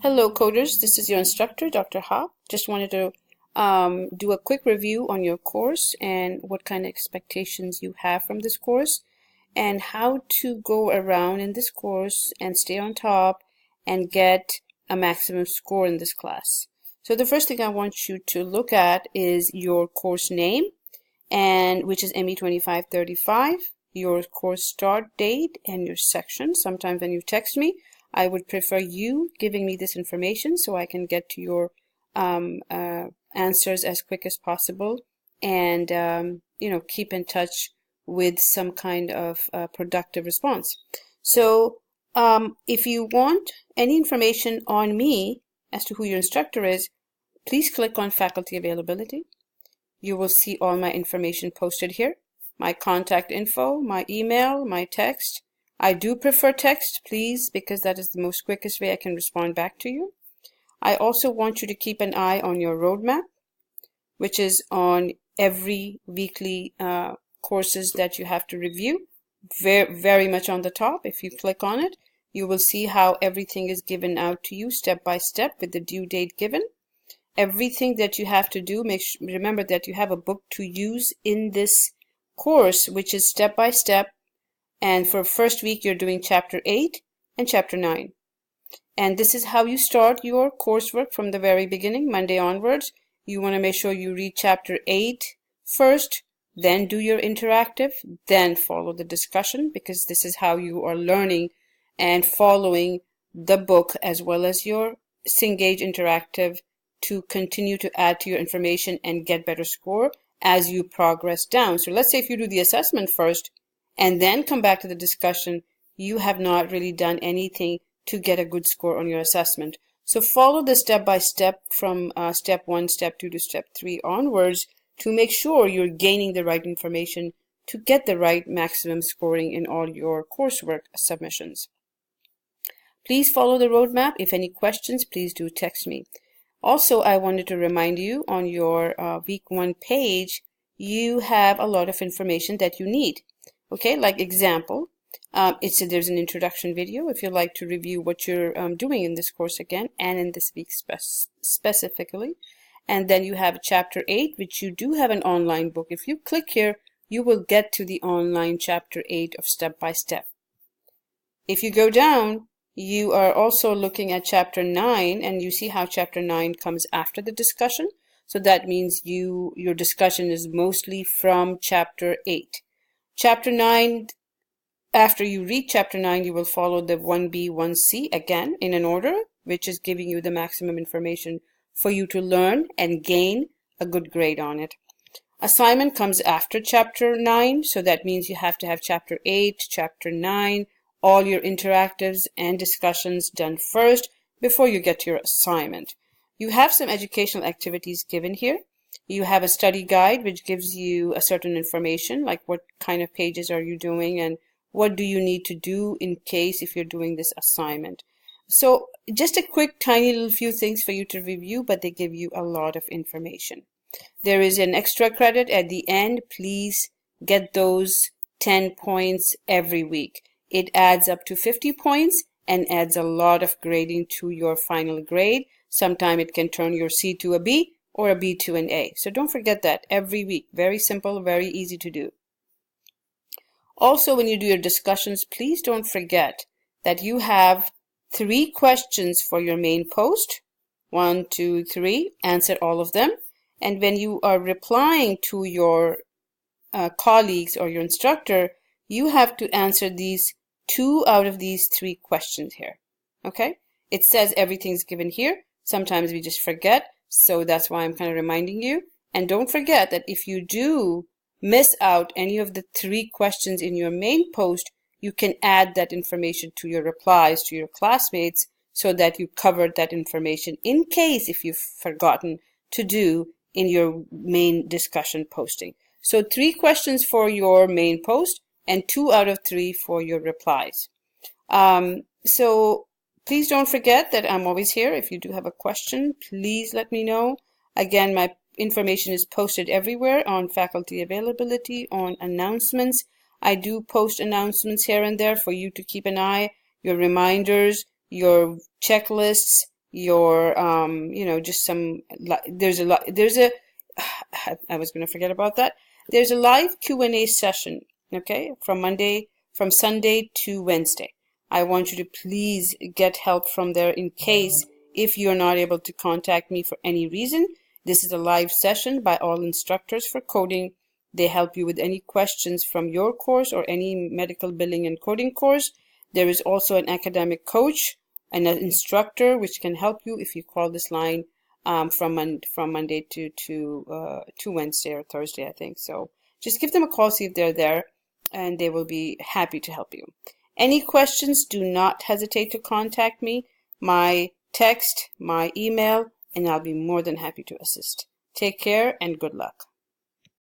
Hello coders, this is your instructor, Dr. Haque. Just wanted to do a quick review on your course and what kind of expectations you have from this course and how to go around in this course and stay on top and get a maximum score in this class. So the first thing I want you to look at is your course name, and which is ME2535, your course start date and your section. Sometimes when you text me, I would prefer you giving me this information so I can get to your answers as quick as possible and keep in touch with some kind of productive response. So if you want any information on me as to who your instructor is, please click on faculty availability. You will see all my information posted here, my contact info, my email, my text. I do prefer text, please, because that is the most quickest way I can respond back to you. I also want you to keep an eye on your roadmap, which is on every weekly courses that you have to review. Very, very much on the top. If you click on it, you will see how everything is given out to you step by step with the due date given. Everything that you have to do, remember that you have a book to use in this course, which is step by step. And for first week, you're doing chapter 8 and chapter 9. And this is how you start your coursework from the very beginning, Monday onwards. You want to make sure you read chapter 8 first, then do your interactive, then follow the discussion, because this is how you are learning and following the book as well as your Cengage interactive to continue to add to your information and get better score as you progress down. So let's say if you do the assessment first, and then come back to the discussion, you have not really done anything to get a good score on your assessment. So follow the step-by-step from step 1, step 2 to step 3 onwards to make sure you're gaining the right information to get the right maximum scoring in all your coursework submissions. Please follow the roadmap. If any questions, please do text me. Also, I wanted to remind you on your week 1 page, you have a lot of information that you need. Okay, like example, there's an introduction video if you'd like to review what you're doing in this course again and in this week specifically. And then you have chapter 8, which you do have an online book. If you click here, you will get to the online chapter 8 of step by step. If you go down, you are also looking at chapter 9, and you see how chapter 9 comes after the discussion. So that means your discussion is mostly from chapter 8. Chapter 9, after you read chapter 9, you will follow the 1B, 1C again in an order, which is giving you the maximum information for you to learn and gain a good grade on it. Assignment comes after chapter 9, so that means you have to have chapter 8, chapter 9, all your interactives and discussions done first before you get to your assignment. You have some educational activities given here. You have a study guide which gives you a certain information, like what kind of pages are you doing and what do you need to do in case if you're doing this assignment. So just a quick tiny little few things for you to review, but they give you a lot of information. There is an extra credit at the end. Please get those 10 points every week. It adds up to 50 points and adds a lot of grading to your final grade. Sometimes it can turn your C to a B or a B to an A. So don't forget that every week. Very simple, very easy to do. Also, when you do your discussions, please don't forget that you have 3 questions for your main post. 1, 2, 3. Answer all of them. And when you are replying to your colleagues or your instructor, you have to answer these 2 out of these 3 questions here. Okay? It says everything's given here. Sometimes we just forget. So that's why I'm kind of reminding you. And don't forget that if you do miss out any of the 3 questions in your main post, you can add that information to your replies to your classmates so that you covered that information in case if you've forgotten to do in your main discussion posting. So 3 questions for your main post and 2 out of 3 for your replies. So please don't forget that I'm always here. If you do have a question, please let me know. Again, my information is posted everywhere on faculty availability, on announcements. I do post announcements here and there for you to keep an eye, your reminders, your checklists, your just some, there's a I was going to forget about that. There's a live Q&A session, okay, from Sunday to Wednesday. I want you to please get help from there in case if you're not able to contact me for any reason. This is a live session by all instructors for coding. They help you with any questions from your course or any medical billing and coding course. There is also an academic coach and an instructor which can help you if you call this line from Monday to Wednesday or Thursday, I think. So just give them a call, see if they're there, and they will be happy to help you. Any questions, do not hesitate to contact me, my text, my email, and I'll be more than happy to assist. Take care and good luck.